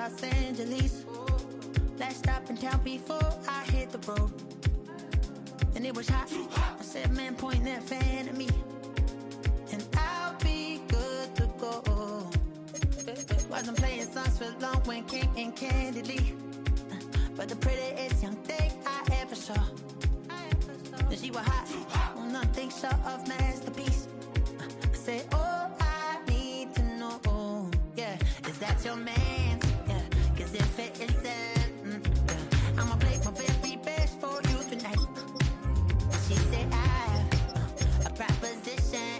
Los Angeles. Last stop in town before I hit the road. And it was hot. I said, man, point that fan at me. And I'll be good to go. Wasn't playing songs for long when came in candidly. But the prettiest young thing I ever saw. And she was hot. Nothing short of masterpiece. I said, oh, I need to know. Yeah, is that your man? Yeah, cause if it isn't, yeah, I'ma play my very best for you tonight. She said, I have a proposition.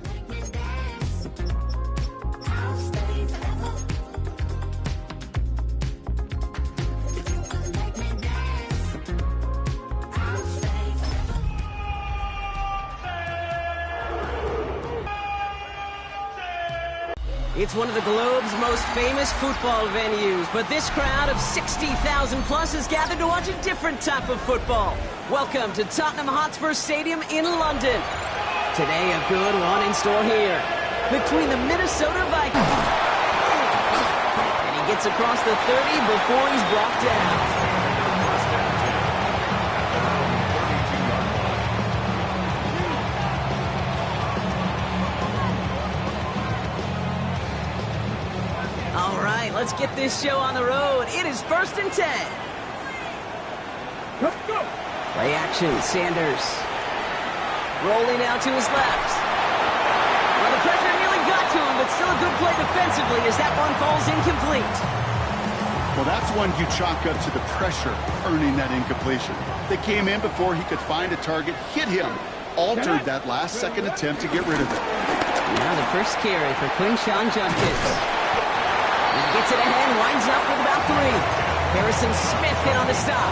Make me dance. I'll stay forever. If you could make me dance, I'll stay forever. It's one of the globe's most famous football venues, but this crowd of 60,000 plus is gathered to watch a different type of football. Welcome to Tottenham Hotspur Stadium in London. Today, a good one in store here between the Minnesota Vikings. And he gets across the 30 before he's brought down. All right, let's get this show on the road. It is 1st and 10. Let's go. Play action, Sanders. Rolling out to his left. Well, the pressure nearly got to him, but still a good play defensively as that one falls incomplete. Well, that's one you chalk up to the pressure earning that incompletion. They came in before he could find a target, hit him, altered that last-second attempt to get rid of it. Now the first carry for Quinshawn Judkins. He gets it ahead, winds up with about 3. Harrison Smith hit on the stop.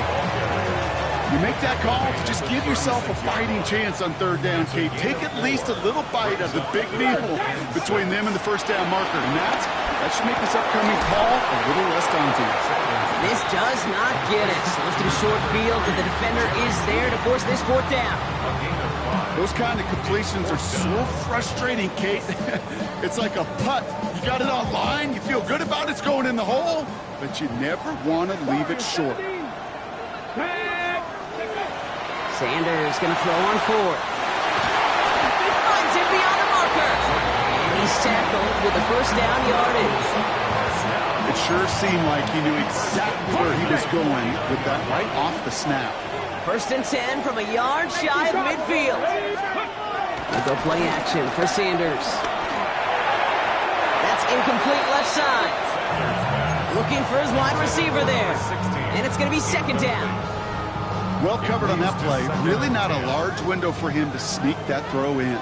You make that call to just give yourself a fighting chance on 3rd down, Kate. Take at least a little bite of the big meal between them and the 1st down marker. And that should make this upcoming call a little less daunting. This does not get it. Lifting short field, but the defender is there to force this 4th down. Those kind of completions are so frustrating, Kate. It's like a putt. You got it on line, you feel good about it's going in the hole, but you never want to leave it short. Sanders going to throw on 4th. He finds him beyond the marker. And he's tackled with the 1st down yardage. It sure seemed like he knew exactly where he was going with that right off the snap. 1st and 10 from a yard shy of midfield. We'll go play action for Sanders. That's incomplete left side. Looking for his wide receiver there. And it's going to be 2nd down. Well covered on that play. Really not a large window for him to sneak that throw in.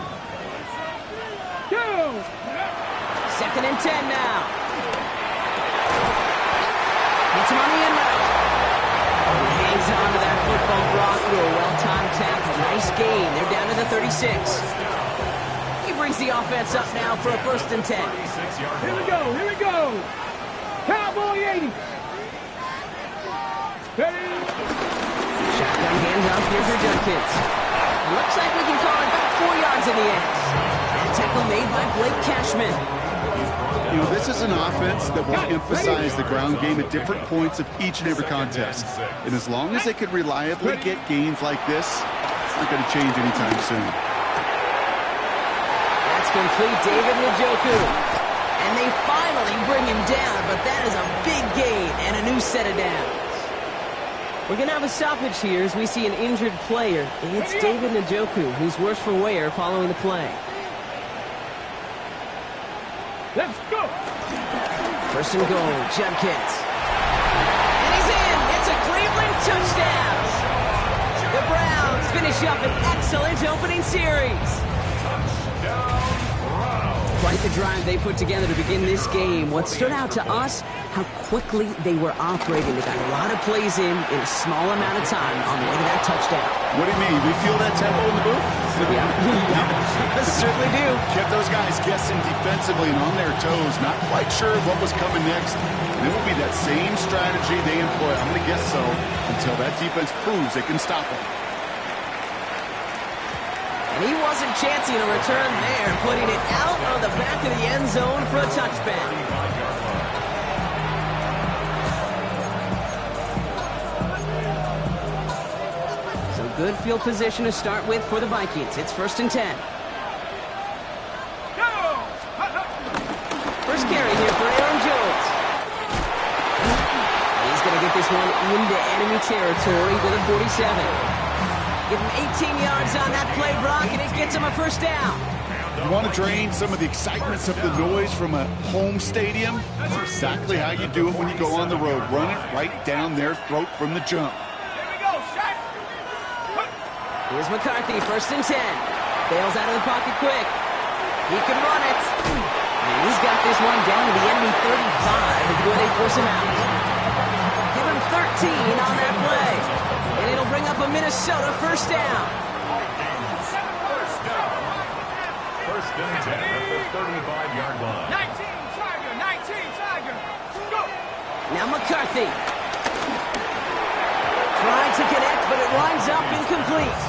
2nd and 10 now. Gets him on the end route. He hangs on to that football block through a well-timed tackle. Nice gain. They're down to the 36. He brings the offense up now for a 1st and 10. Here we go. Here we go. Cowboy 80. Ready? Shotgun handoff here for Judkins. Looks like we can call it about 4 yards in the end. That tackle made by Blake Cashman. You know, this is an offense that will emphasize the ground game at different points of each and every contest. And as long as they can reliably get gains like this, it's not going to change anytime soon. That's complete, David Njoku. And they finally bring him down, but that is a big gain and a new set of downs. We're going to have a stoppage here as we see an injured player. It's David Njoku, who's worse for wear following the play. Let's go. 1st and goal, Judkins. And he's in. It's a Cleveland touchdown. The Browns finish up an excellent opening series. Quite the drive they put together to begin this game. What stood out to us, how quickly they were operating. They got a lot of plays in a small amount of time on the way to that touchdown. What do you mean? We feel that tempo in the booth? Yeah, certainly do. Kept those guys guessing defensively and on their toes, not quite sure what was coming next. And it will be that same strategy they employ, I'm going to guess so, until that defense proves they can stop them. And And he wasn't chancing a return there, putting it out on the back of the end zone for a touchback. So good field position to start with for the Vikings. It's 1st and 10. First carry here for Aaron Jones. He's going to get this one into enemy territory to the 47. Give him 18 yards on that play, Brock, and it gets him a first down. You want to drain some of the excitement, some of the noise from a home stadium? That's exactly how you do it when you go on the road. Run it right down their throat from the jump. Here's McCarthy, 1st and 10. Bails out of the pocket quick. He can run it. And he's got this one down to the enemy 35 before they force him out. Give him 13 on that play. And it'll bring up a Minnesota first down. First and 10 at the 35-yard line. 19 Tiger. Go. Now McCarthy. Trying to connect, but it winds up incomplete.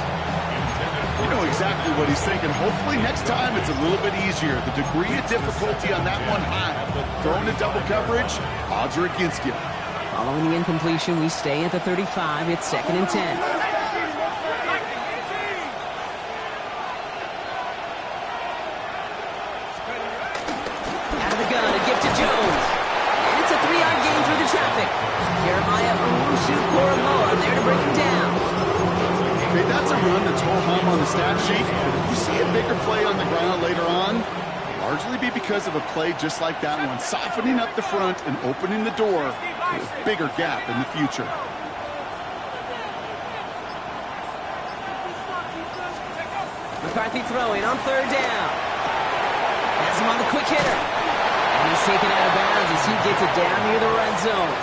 You know exactly what he's thinking. Hopefully next time it's a little bit easier. The degree of difficulty on that one high. Throwing to double coverage, odds are against you. Following the incompletion, we stay at the 35. It's 2nd and 10. Out of the gun, a gift to Jones. And it's a 3-yard gain through the traffic. Jeremiah Owusu-Koramoah there to bring him down. Okay, that's a run that's ho-hum on the stat sheet, but if you see a bigger play on the ground later on, largely be because of a play just like that one, softening up the front and opening the door to a bigger gap in the future. McCarthy throwing on 3rd down. Has him on the quick hitter. And he's taken out of bounds as he gets it down near the red zone.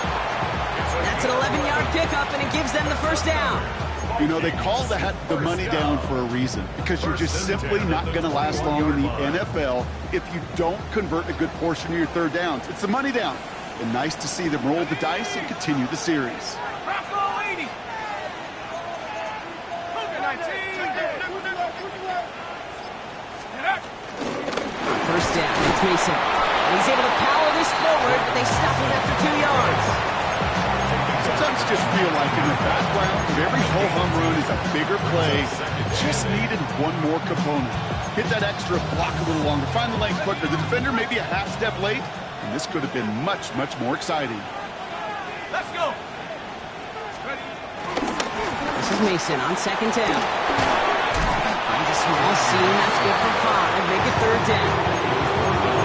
That's an 11-yard pickup, and it gives them the first down. You know, they call that the money down for a reason, because you're just simply not going to last long in the NFL if you don't convert a good portion of your 3rd downs. It's the money down. And nice to see them roll the dice and continue the series. First down, it's Mason. And he's able to power this forward, but they stop him after 2 yards. Sometimes you just feel like in the background of every ho-hum run is a bigger play. Just needed one more component. Hit that extra block a little longer. Find the lane quicker. The defender may be a half step late, and this could have been much, much more exciting. Let's go. This is Mason on 2nd down. Finds a small seam. That's good for 5. Make it 3rd down.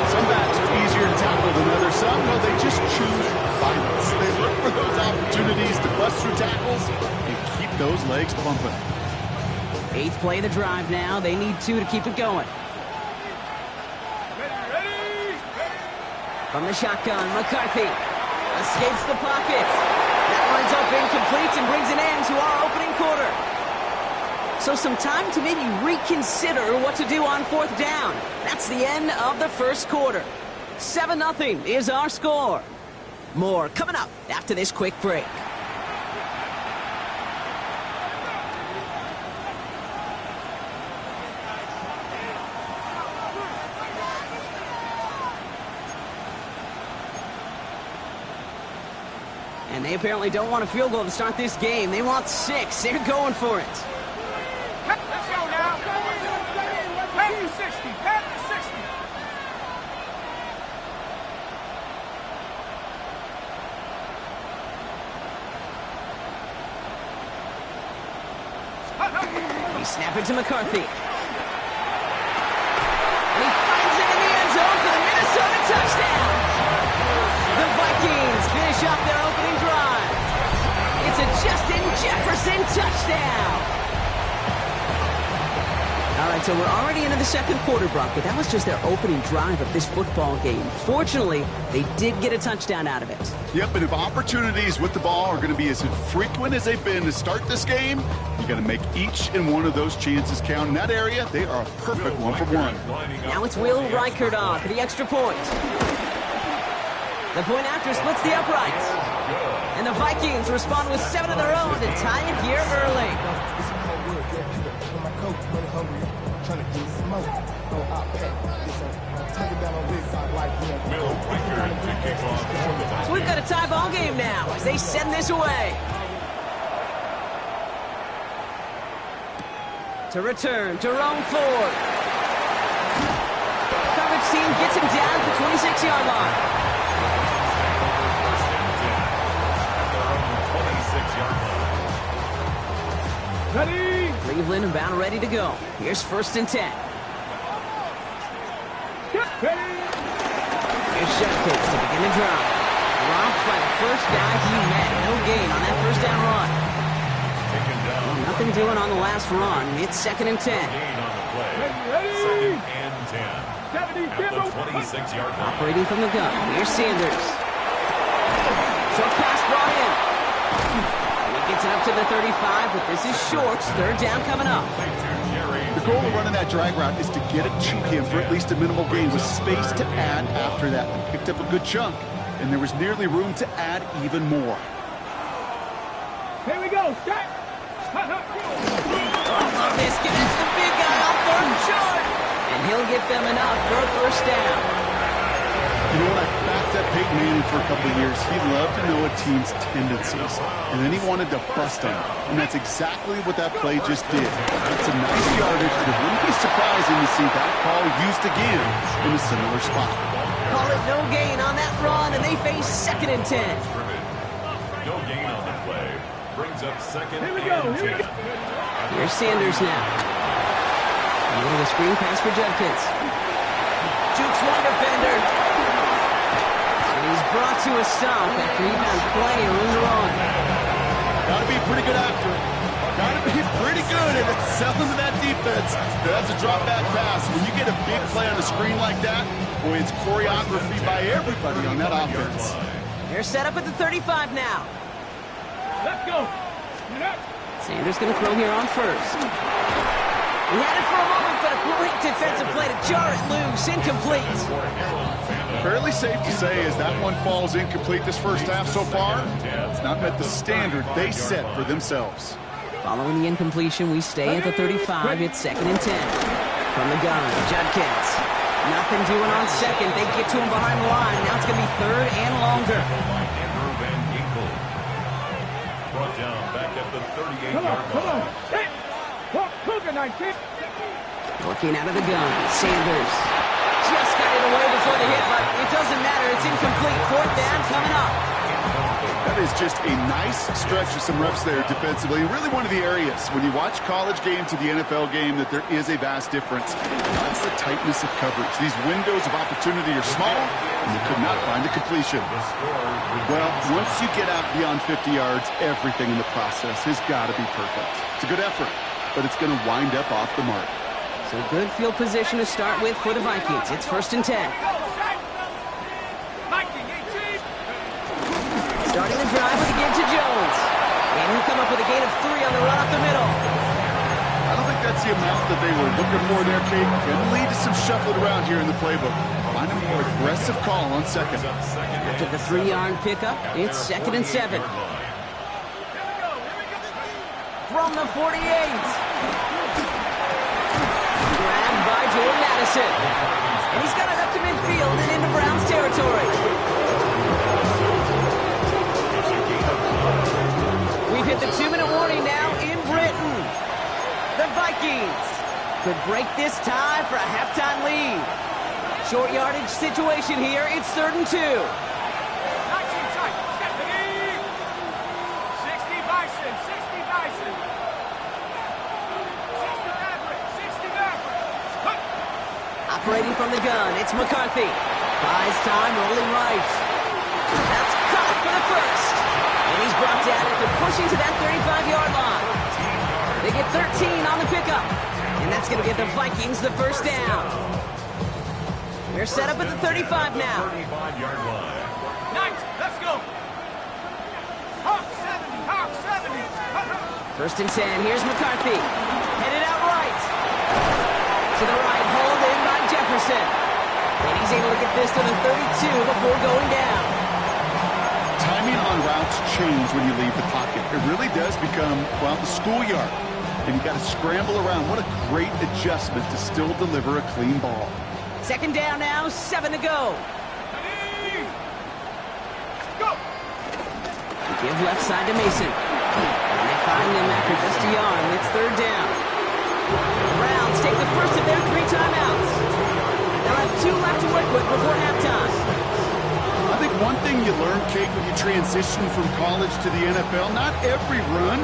Some backs are easier to tackle than others. Some, no, they just choose violence. They look for those opportunities to bust through tackles and keep those legs pumping. 8th play of the drive now. They need 2 to keep it going. From the shotgun, McCarthy escapes the pocket. That winds up incomplete and brings an end to our opening quarter. So some time to maybe reconsider what to do on 4th down. That's the end of the first quarter. 7-0 is our score. More coming up after this quick break. And they apparently don't want a field goal to start this game. They want 6. They're going for it. Let's go now. Pat the 60. Pat the 60. He snapped it to McCarthy. And he finds it in the end zone for the Minnesota touchdown. The Vikings finish off their opening drive. It's a Justin Jefferson touchdown. All right, so we're already into the second quarter, Brock, but that was just their opening drive of this football game. Fortunately, they did get a touchdown out of it. Yep, and if opportunities with the ball are going to be as frequent as they've been to start this game, you got to make each and one of those chances count. In that area, they are a perfect 1-for-1. Now it's Will Reichert on for the extra point. The point after splits the uprights. And the Vikings respond with 7 of their own to tie it here early. Trying to get smoke. No out pack. Take it down on this side like Will Riker to kick off for the Vikings. So we've got a tie ball game now as they send this away. To return to Rome Ford. Coverage team gets him down at the 26-yard line. First and 10 at their own 26-yard line. Ready? Cleveland about ready to go. Here's 1st and 10. Ready? Here's Judkins to begin the drive. Dropped by the first guy he met. No gain on that first down run. Taken down. Well, nothing doing on the last run. It's 2nd and 10. Gain on the play. Ready? 2nd and 10 at 70, the 26-yard line. Operating from the gun. Here's Sanders. Short pass brought in. He gets it up to the 35, but this is short. 3rd down coming up. The goal of running that drag route is to get it to him for at least a minimal gain with space to add after that. He picked up a good chunk, and there was nearly room to add even more. Here we go. Start. Oh, this gets the big guy off 3rd and short. And he'll get them enough for a 1st down. You know what? I backed up Peyton Manning for a couple of years. He loved to know a team's tendencies, and then he wanted to bust them. And that's exactly what that play just did. It's a nice yardage, but it wouldn't be surprising to see that call used again in a similar spot. Call it no gain on that run, and they face 2nd and 10. No gain on the play. Brings up 2nd Here we and go. Here we 10. go. Here's Sanders now. A little screen pass for Judkins. Jukes one defender. And he's brought to a stop after he found plenty of room to run. Gotta be a pretty good actor. Gotta be pretty good at selling to that defense. That's a drop back pass. When you get a big play on the screen like that, boy, it's choreography by everybody on that offense. They're set up at the 35 now. Let's go. Get up. Sanders going to throw here on 1st. He had it for a moment, but a great defensive play to jar it loose. Incomplete. Fairly safe to say as that one falls incomplete this first half so far, it's not met the standard they set for themselves. Following the incompletion, we stay at the 35. It's 2nd and 10. From the gun, Judkins. Nothing doing on 2nd. They get to him behind the line. Now it's going to be 3rd and longer. Brought down back at the 38-yard Come on. line. Hey. Walk, Cougar 19. Looking out of the gun, Sanders. Just got it away before the hit, but it doesn't matter. It's incomplete. 4th down coming up. That is just a nice stretch of some reps there defensively. Really one of the areas when you watch college game to the NFL game that there is a vast difference. That's the tightness of coverage. These windows of opportunity are small, and they could not find a completion. Well, once you get out beyond 50 yards, everything in the process has got to be perfect. It's a good effort, but it's going to wind up off the mark. So good field position to start with for the Vikings. It's 1st and 10. Viking 18. Starting the drive with a give to Jones. And he'll come up with a gain of 3 on the run up the middle. I don't think that's the amount that they were looking for there, Kate. Going to lead to some shuffled around here in the playbook. Find a more aggressive call on 2nd. After the 3-yard pickup, it's 2nd and 7. From the 48. Grabbed by Jordan Addison. And he's got it up to midfield and into Browns territory. We've hit the 2-minute warning now in Britain. The Vikings could break this tie for a halftime lead. Short yardage situation here. It's 3rd and 2. 19 tight. 70. 60 Bison. 60 Bison. 60 Maverick. 60 Maverick. Operating from the gun, it's McCarthy. Buys time, rolling right. That's caught for the 1st. And he's brought down after pushing to that 35-yard line. They get 13 on the pickup. And that's going to get the Vikings the 1st down. They're set up at the 35 now. 35-yard line. 90. Let's go. Hawk 70. Hawk 70. 1st and 10. Here's McCarthy. Headed out right. To the right, hauled in by Jefferson. And he's able to get this to the 32 before going down. Timing on routes change when you leave the pocket. It really does become, well, the schoolyard. and you got to scramble around. What a great adjustment to still deliver a clean ball. Second down now, 7 to go. They give left side to Mason. And they find him after just a yard, and it's third down. The Browns take the first of their 3 timeouts. They'll have 2 left to work with before halftime. I think one thing you learn, Kate, when you transition from college to the NFL, not every run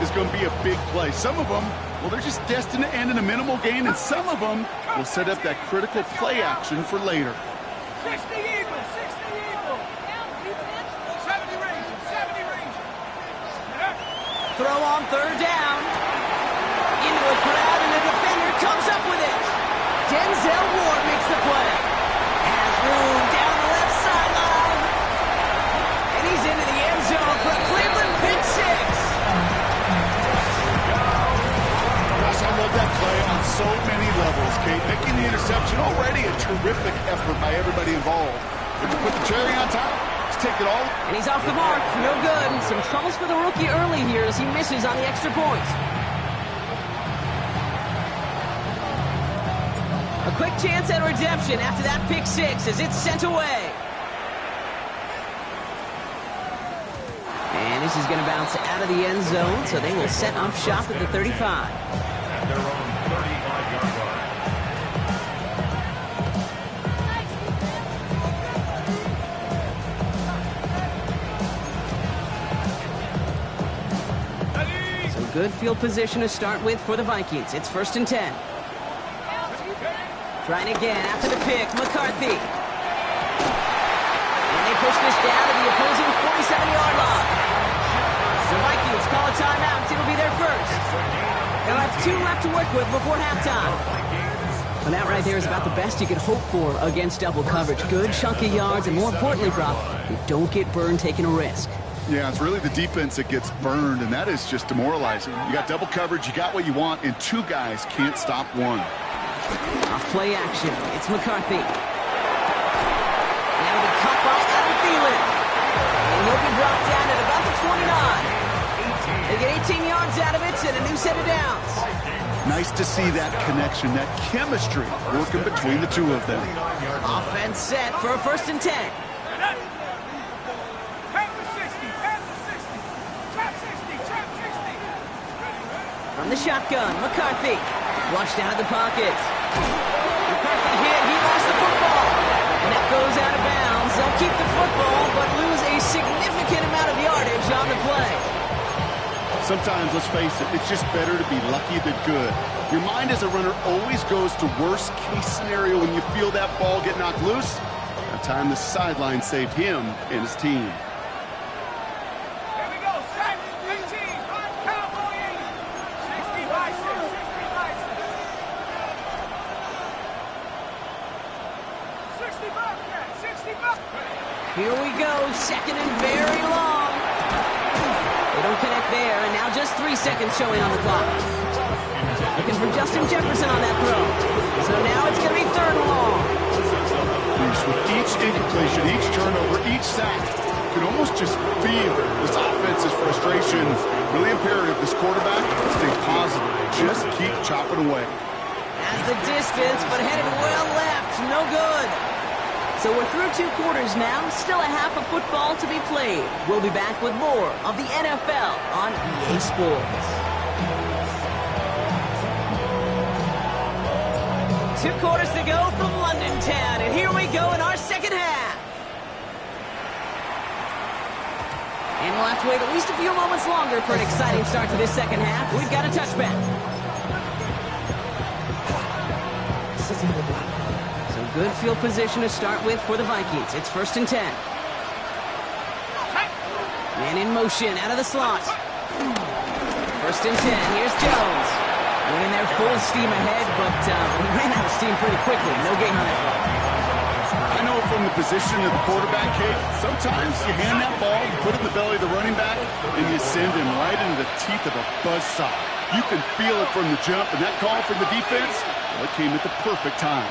is going to be a big play. Some of them, well, they're just destined to end in a minimal gain, and some of them will set up that critical play action for later. 60 Eagles, 60 Eagles. 70 Rangers, 70 Rangers. Throw on third down. Into a crowd, and the defender comes up with it. Denzel Ward makes the play. Has room down the left sideline. And he's into the end zone for a Cleveland pick 6. Gosh, I love that play on so many levels, Kate. Making the interception, already a terrific effort by everybody involved. But to put the cherry on top, let's take it all. And he's off the mark. No good. Some troubles for the rookie early here as he misses on the extra point. A quick chance at redemption after that pick 6 as it's sent away. And this is going to bounce out of the end zone, so they will set up shop at the 35. At their own 35-yard line. So good field position to start with for the Vikings. It's 1st and 10. Trying again after the pick, McCarthy. And they push this down to the opposing 47-yard line. The Vikings call a timeout. It'll be their first. They'll have 2 left to work with before halftime. Well, that right there is about the best you could hope for against double coverage. Good chunk of yards, and more importantly, Brock, you don't get burned taking a risk. Yeah, it's really the defense that gets burned, and that is just demoralizing. You got double coverage, you got what you want, and 2 guys can't stop one. Off play action. It's McCarthy. Now the cut by Adam Thielen. And he'll be brought down at about the 29. They get 18 yards out of it and a new set of downs. Nice to see that connection, that chemistry working between the 2 of them. Offense set for a 1st and 10. Pat the 60, pat the 60. Trap 60, trap 60. From the shotgun, McCarthy. Flushed out of the pocket. McCarthy hit. He lost the football. And that goes out of bounds. They'll keep the football, but lose a significant amount of yardage on the play. Sometimes, let's face it, it's just better to be lucky than good. Your mind as a runner always goes to worst case scenario when you feel that ball get knocked loose. That time the sideline saved him and his team. Here we go, set, 18, Cowboy 80. 60 by 6, 60 by 6. 60 bucks, man, 60 bucks. Here we go. 2nd and very long. They don't connect there, and now just 3 seconds showing on the clock. Looking for Justin Jefferson on that throw. So now it's going to be 3rd and long. With each incompletion, each turnover, each sack, you can almost just feel this offense's frustration. Really imperative, this quarterback, stay positive. Just keep chopping away. Has the distance, but headed well left. No good. So we're through 2 quarters now. Still a half of football to be played. We'll be back with more of the NFL on EA Sports. 2 quarters to go from London Town, and here we go in our 2nd half. And we'll have to wait at least a few moments longer for an exciting start to this 2nd half. We've got a touchback. So good field position to start with for the Vikings. It's 1st and 10. Man in motion out of the slot. 1st and 10. Here's Jones. Winning there full steam ahead, but he ran out of steam pretty quickly. No gain on that one. I know from the position of the quarterback, Kate, sometimes you hand that ball, you put it in the belly of the running back, and you send him right into the teeth of a buzzsaw. You can feel it from the jump, and that call from the defense, well, it came at the perfect time.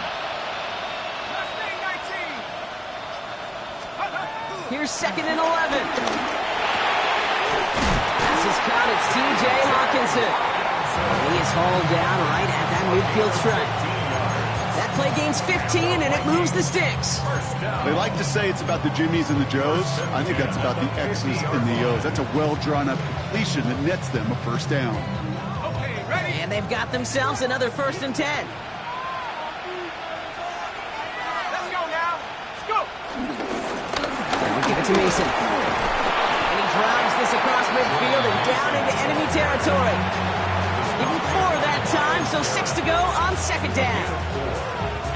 Here's 2nd and 11. This is caught. It's T.J. Hawkinson. And he is hauled down right at that midfield stripe. That play gains 15, and it moves the sticks. They like to say it's about the Jimmies and the Joes. I think that's about the X's and the O's. That's a well-drawn-up completion that nets them a first down. Okay, ready? And they've got themselves another 1st and 10. Let's go now. Let's go. And we give it to Mason. And he drives this across midfield and down into enemy territory. Give him 4 that time, so 6 to go on 2nd down.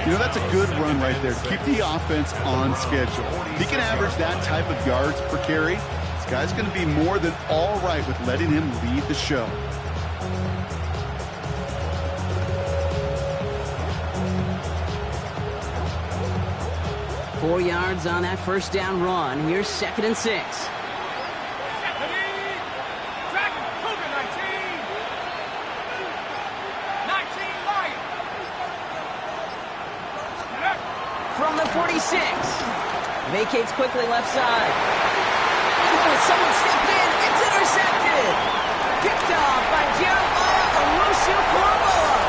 You know, that's a good run right there. Keep the offense on schedule. If he can average that type of yards per carry, this guy's going to be more than all right with letting him lead the show. Four yards on that 1st down run. Here's 2nd and 6. From the 46. Vacates quickly left side. Oh, someone stepped in. It's intercepted. Picked off by Jeremiah Owusu-Koramoah.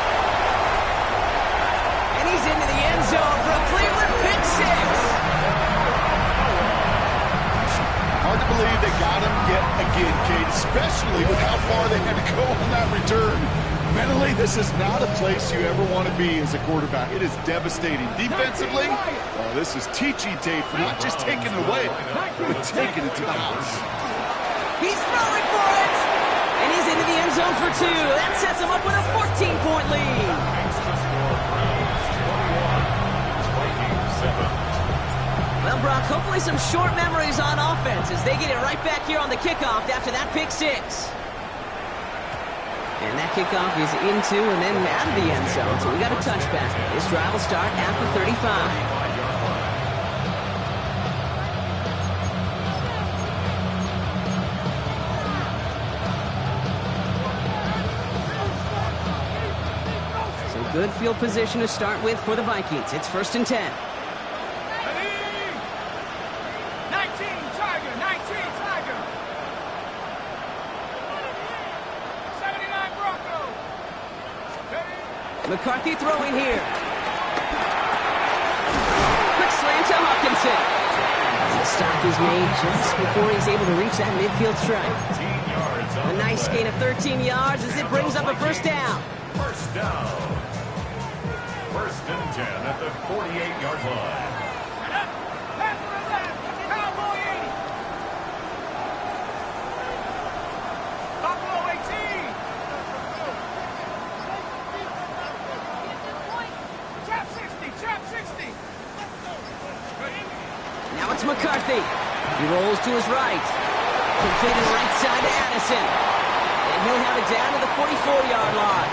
And he's into the end zone for a Cleveland pick 6. Hard to believe they got him yet again, Kate, especially with how far they had to go on that return. Mentally, this is not a place you ever want to be as a quarterback. It is devastating. Defensively, well, this is teaching tape for not just taking it away, but taking it to the house. He's throwing for it. And he's into the end zone for 2. That sets him up with a 14-point lead. Well, Brock, hopefully some short memories on offense as they get it right back here on the kickoff after that pick 6. And that kickoff is into and then out of the end zone, so we got a touchback. This drive will start at the 35. So good field position to start with for the Vikings. It's 1st and 10. 19 Tiger. 79 Bronco. McCarthy throwing here. Quick slant to Hawkinson. The stop is made just before he's able to reach that midfield stripe. A nice gain of 13 yards as it brings up a 1st down. 1st down. 1st and 10 at the 48-yard line. Now it's McCarthy. He rolls to his right. Completed right side to Addison. And he'll have it down to the 44-yard line.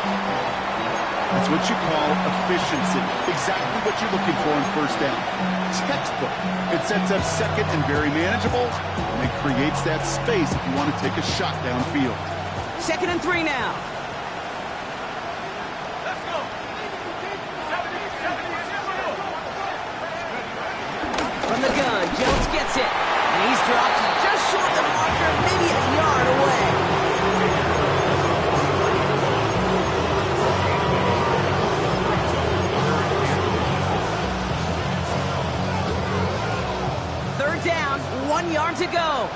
That's what you call efficiency. Exactly what you're looking for in 1st down. Textbook. It sets up 2nd and very manageable, and it creates that space if you want to take a shot downfield. 2nd and 3 now. Let's go. From the gun, Jones gets it. And he's dropped just short of the marker, maybe a yard away. Third down, 1 yard to go.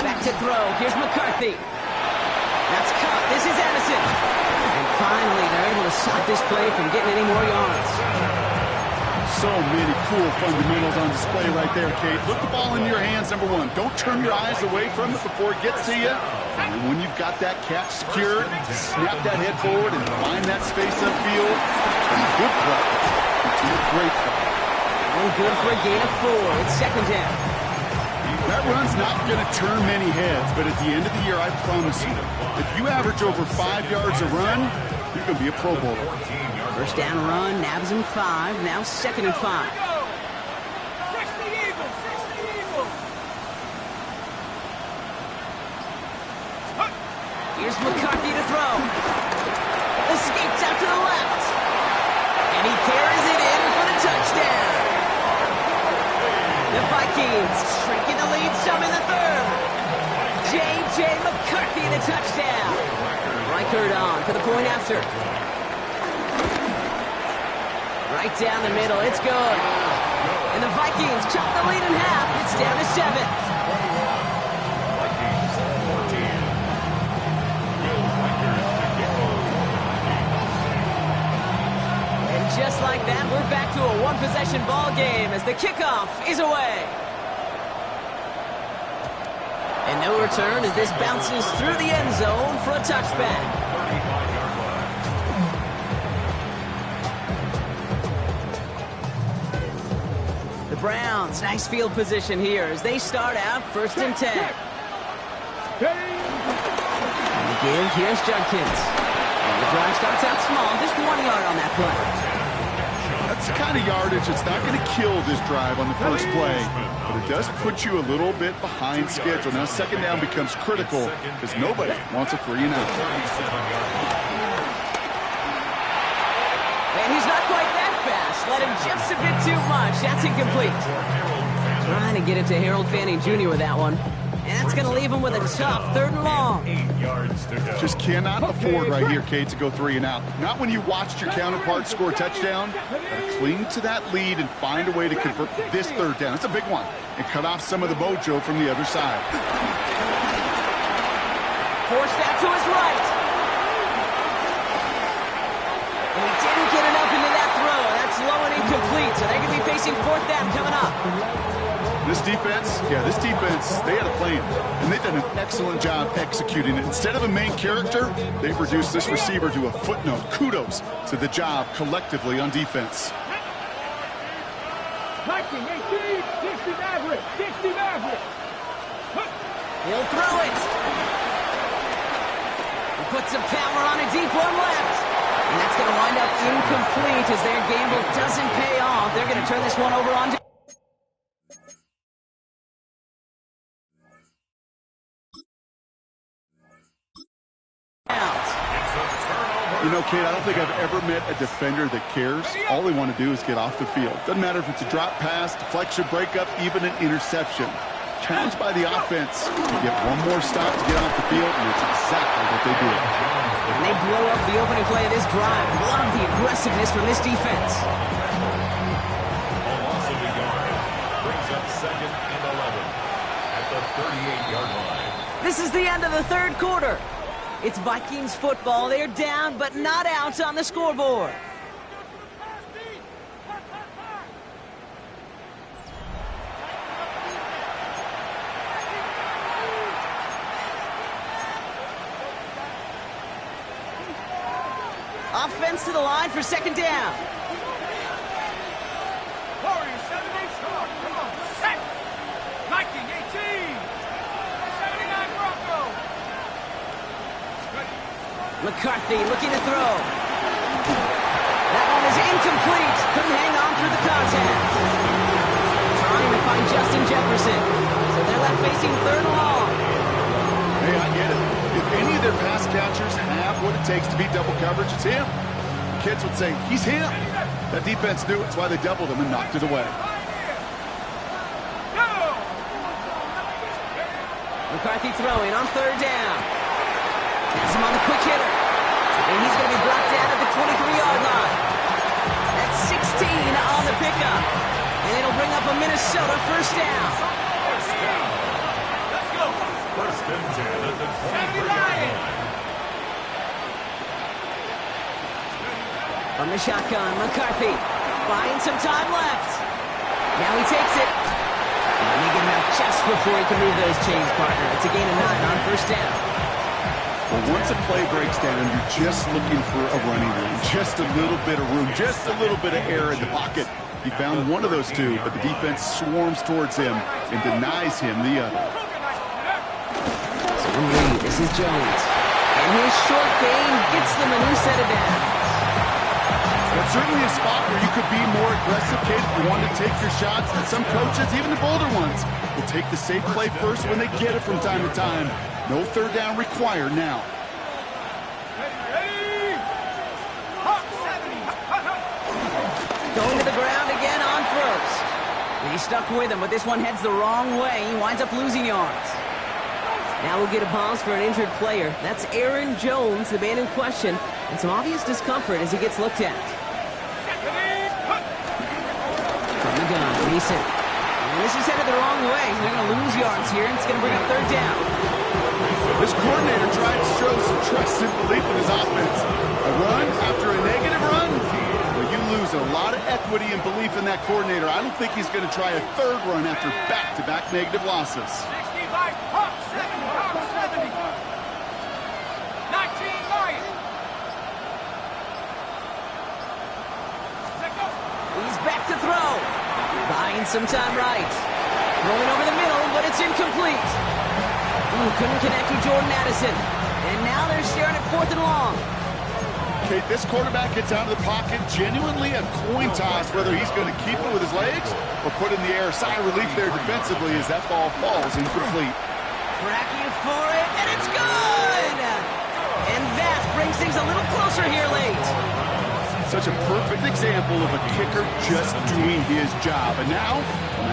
Back to throw. Here's McCarthy. That's caught. This is Addison. And finally, they're able to stop this play from getting any more yards. So many cool fundamentals on display right there, Kate. Look the ball in your hands, number 1. Don't turn your eyes away from it before it gets to you. And when you've got that catch secured, snap that head forward and find that space upfield. And a good play into a great play. And good for a gain of 4. It's 2nd down. That run's not going to turn many heads, but at the end of the year, I promise you, if you average over 5 yards a run, you're going to be a Pro Bowler. 1st down run, nabs him 5. Now 2nd and 5. 60 Eagles. Here's McCarthy to throw. Escapes out to the left. And he carries it in for the touchdown. The Vikings shrinking the lead some in the third. J.J. McCarthy, the touchdown. Reichert on for the point after. Right down the middle, it's good. And the Vikings chop the lead in half. It's down to 7. Vikings 14. Will Reichert to kick off. And just like that, we're back to a one-possession ball game as the kickoff is away. And no return as this bounces through the end zone for a touchback. 35-yard line. The Browns, nice field position here as they start out 1st and 10. And the give, here's Judkins. And the drive starts out small, just 1 yard on that play. That's the kind of yardage that's not going to kill this drive on the first play, but it does put you a little bit behind schedule. Now, 2nd down becomes critical because nobody wants a 3 and out. And he's not quite that fast. Let him just a bit too much. That's incomplete. Trying to get it to Harold Fanning Jr. with that one. And that's going to leave him with a tough 3rd and long. 8 yards to go. Just cannot afford right here, Kate, to go 3 and out. Not when you watched your counterpart score a touchdown. Cling to that lead and find a way to convert this 3rd down. It's a big one. And cut off some of the mojo from the other side. Force that to his right. And he didn't get enough into that throw. That's low and incomplete. So they're going to be facing 4th down coming up. This defense, they had a plan, and they've done an excellent job executing it. Instead of a main character, they've reduced this receiver to a footnote. Kudos to the job collectively on defense. 19, 18, 60 Maverick, 60 Maverick. He'll throw it. He puts some power on a deep one left. And that's going to wind up incomplete as their gamble doesn't pay off. They're going to turn this one over on to You know, Kate, I don't think I've ever met a defender that cares. All they want to do is get off the field. Doesn't matter if it's a drop pass, deflection, breakup, even an interception. Challenged by the offense to get one more stop to get off the field, and it's exactly what they do. And they blow up the opening play of this drive. Love the aggressiveness from this defense. A loss of a yard. Brings up 2nd and 11 at the 38-yard line. This is the end of the 3rd quarter. It's Vikings football. They're down, but not out on the scoreboard. Offense to the line for 2nd down. Warriors 7-8 strong. Come on, set. 19-18. 79 Bronco. McCarthy looking to throw. That one is incomplete. Couldn't hang on through the contact. Trying to find Justin Jefferson. So they're left facing 3rd and long. Hey, I get it. If any of their pass catchers have what it takes to beat double coverage, it's him. The kids would say, he's him. That defense knew it. That's why they doubled him and knocked it away. McCarthy throwing on 3rd down. Has him on the quick hitter. And he's going to be brought down at the 23-yard line. That's 16 on the pickup. And it'll bring up a Minnesota 1st down. Let's go. 1st and 10 at the 23-yard line. From the shotgun, McCarthy buying some time left. Now he takes it. And they get him out just before he can move those chains, partner. It's a gain of 9 on 1st down. Well, once a play breaks down, you're just looking for a running room. Just a little bit of room, just a little bit of air in the pocket. He found one of those two, but the defense swarms towards him and denies him the other. So Lee, this is Jones. And his short gain gets them a new set of downs. That's certainly a spot where you could be more aggressive, Kate, if you want to take your shots. And some coaches, even the bolder ones, will take the safe play first when they get it from time to time. No 3rd down required now. Going to the ground again on 1st. He stuck with him, but this one heads the wrong way. He winds up losing yards. Now we'll get a pause for an injured player. That's Aaron Jones, the man in question, and some obvious discomfort as he gets looked at. From the gun, Mason. And this is headed the wrong way. They're going to lose yards here, and it's going to bring up third down. This coordinator tried to show some trust and belief in his offense. A run after a negative run? Well, you lose a lot of equity and belief in that coordinator. I don't think he's going to try a third run after back-to-back negative losses. 65, Hawk 70, 19 Lions. He's back to throw. Buying some time right. Throwing over the middle, but it's incomplete. Couldn't connect with Jordan Addison. And now they're staring at 4th and long. Kate, this quarterback gets out of the pocket, genuinely a coin toss whether he's going to keep it with his legs or put it in the air. Sigh of relief there defensively as that ball falls incomplete. Cracking for it, and it's good! And that brings things a little closer here late. Such a perfect example of a kicker just doing his job. And now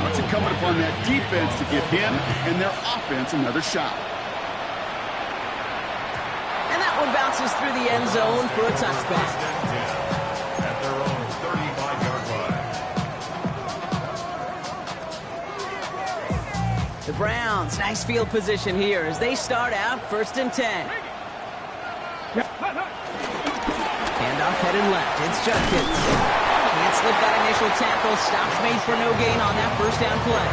it's incumbent upon that defense to give him and their offense another shot. And that one bounces through the end zone for a touchback. At their own 35-yard line. The Browns, nice field position here as they start out 1st and 10. Handoff headed left. It's Judkins. Can't slip that initial tackle. Stops made for no gain on that first down play.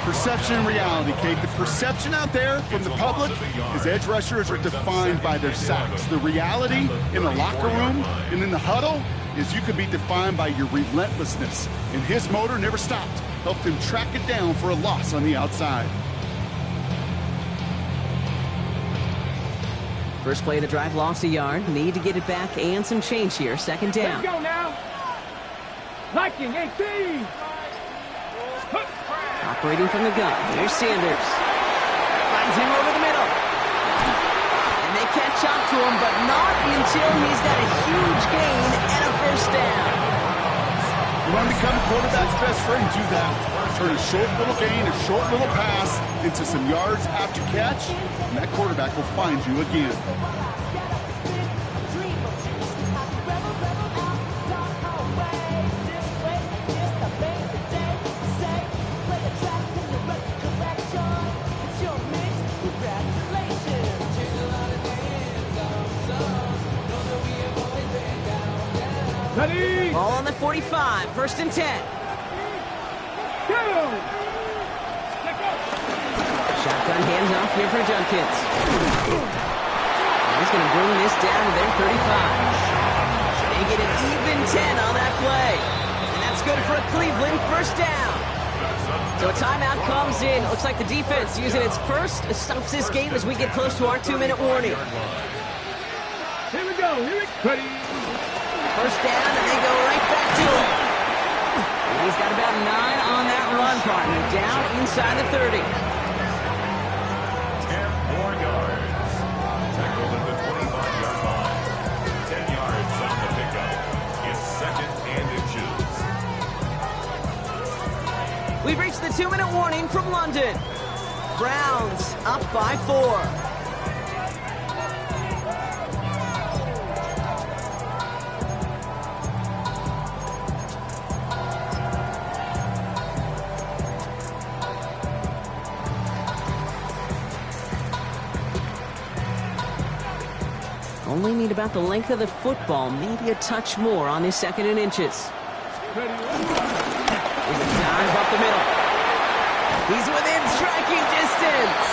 Perception and reality, Kate. The perception out there from the public is edge rushers are defined by their sacks. The reality in the locker room and in the huddle is you could be defined by your relentlessness. And his motor never stopped. Helped him track it down for a loss on the outside. First play of the drive lost a yard. Need to get it back and some change here. 2nd down. Let's go now. Liking 18. Operating from the gun. Here's Sanders. Finds him over the middle. And they catch up to him, but not until he's got a huge gain and a first down. You want to become a quarterback's best friend, do that. Turn a short little gain, a short little pass into some yards after catch, and that quarterback will find you again. Ball on the 45, 1st and 10. Shotgun handoff here for Judkins. He's going to bring this down to their 35. They get an even 10 on that play. And that's good for a Cleveland first down. So a timeout comes in. Looks like the defense using its first stops this game as we get close to our 2-minute warning. Here we go. Ready. First down, and they go right back to him. And he's got about 9 on that run, partner. Down inside the 30. 10 more yards. Tackled at the 25-yard line. 10 yards on the pickup. It's 2nd and inches. We've reached the 2-minute warning from London. Browns up by 4. Only need about the length of the football, maybe a touch more on his 2nd and inches. There's a dive up the middle. He's within striking distance.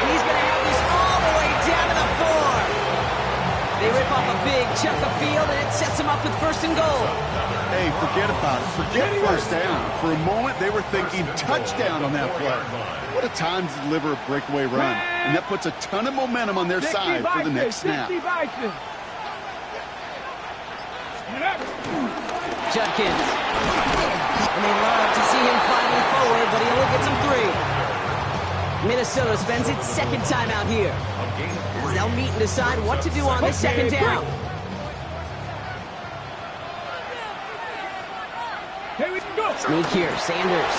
And he's going to have this all the way down to the 4. They rip off a big chunk of field, and it sets him up with 1st and goal. Hey, forget about it. Forget first down. For a moment, they were thinking touchdown on that play. What a time to deliver a breakaway run. And that puts a ton of momentum on their side for the next snap. Judkins. And they love to see him fighting forward, but he only gets him 3. Minnesota spends its 2nd timeout here, as they'll meet and decide what to do on this 2nd down. Here we go. Sneak here, Sanders.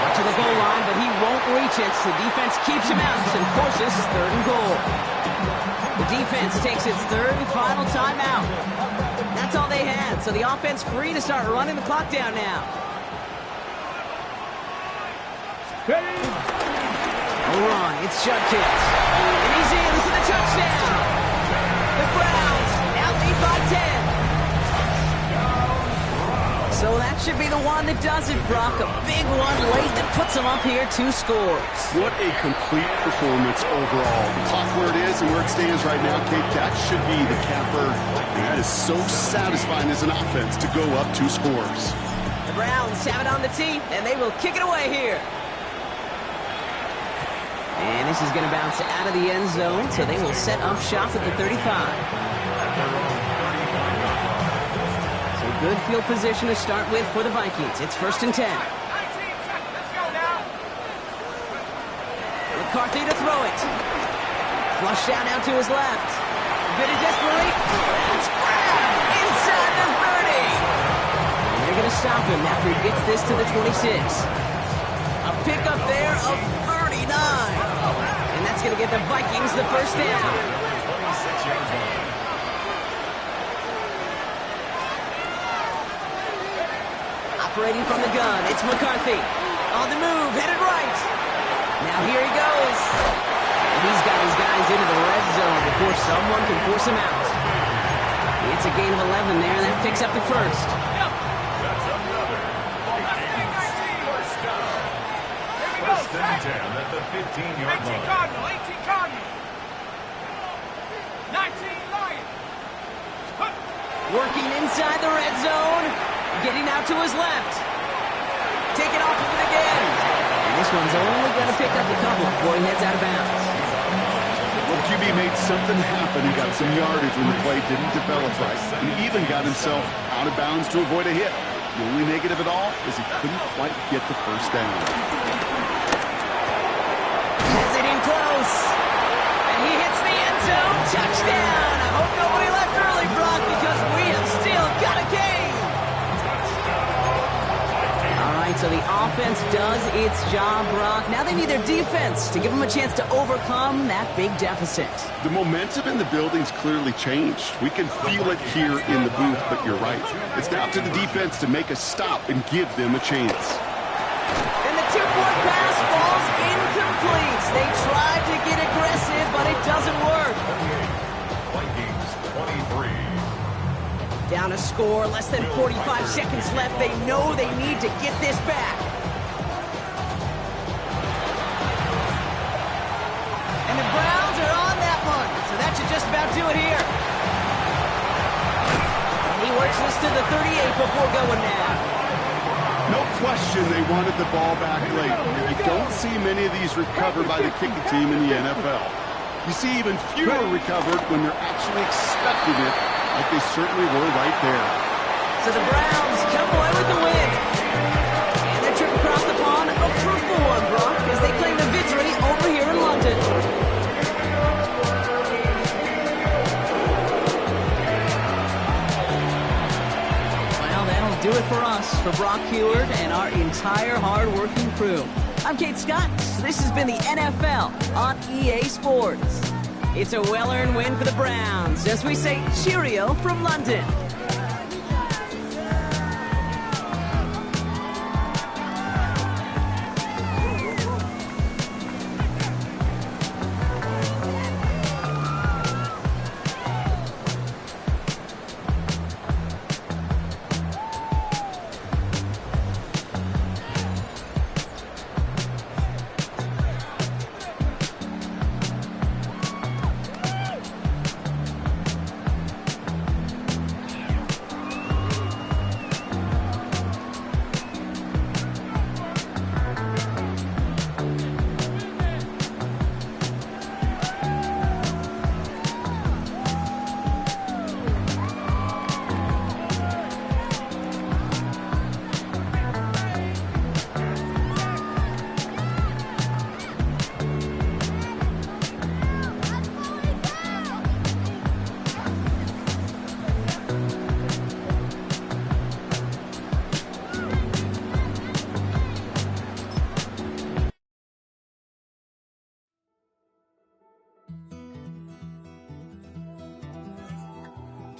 Up to the goal line, but he won't reach it. So the defense keeps him out and forces 3rd and goal. The defense takes its 3rd and final timeout. That's all they had, so the offense free to start running the clock down now. Run, it's Judkins. And he's in for the touchdown. The Browns now lead by 10. So that should be the one that does it, Brock. A big one late that puts them up here 2 scores. What a complete performance overall. The clock where it is and where it stands right now, Kate, that should be the capper. And that is so satisfying as an offense to go up 2 scores. The Browns have it on the tee, and they will kick it away here. And this is going to bounce out of the end zone, so they will set up shop at the 35. So good field position to start with for the Vikings. It's 1st and 10. Let's go now. McCarthy to throw it. Flush down out to his left. A bit of desperation. That's grabbed inside the 30. And they're going to stop him after he gets this to the 26. A pickup there of 39. And that's going to get the Vikings the 1st down. 26 yards line. Operating from the gun, it's McCarthy. On the move, headed right. Now here he goes. And he's got his guys into the red zone before someone can force him out. It's a gain of 11 there, and that picks up the 1st. That's another Viking first down. 1st and 10 at the 15-yard 18 line. Cardinal, 18 Cardinal. 19 Lion. Working inside the red zone. Getting out to his left. Taking off with it again. And this one's only going to pick up a couple before he heads out of bounds. Well, QB made something happen. He got some yardage when the play didn't develop right. And he even got himself out of bounds to avoid a hit. The only negative at all is he couldn't quite get the 1st down. Has it in close. And he hits the end zone. Touchdown. I hope nobody left early, Brock, because we have still got a game. All right, so the offense does its job, Brock. Now they need their defense to give them a chance to overcome that big deficit. The momentum in the building's clearly changed. We can feel it here in the booth, but you're right. It's now up to the defense to make a stop and give them a chance. And the 2-point pass falls incomplete. They tried to get aggressive, but it doesn't work. Vikings 23. Down a score, less than 45 seconds left. They know they need to get this back. And the Browns are on that one, so that should just about do it here. And he works this to the 38 before going now. No question they wanted the ball back late. You don't see many of these recovered by the kicking team in the NFL. You see even fewer recovered when they're actually expecting it, like they certainly were right there. So the Browns come away with the win. And their trip across the pond, a fruitful one, Brock, as they claim the victory over here in London. Well, that'll do it for us, for Brock Heward and our entire hard-working crew. I'm Kate Scott. This has been the NFL on EA Sports. It's a well-earned win for the Browns, as we say cheerio from London.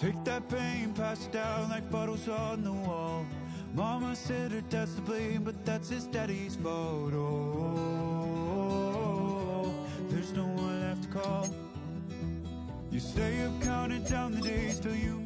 Take that pain, pass it down like photos on the wall. Mama said her dad's to blame, but that's his daddy's fault. Oh, there's no one left to call. You stay up counting down the days till you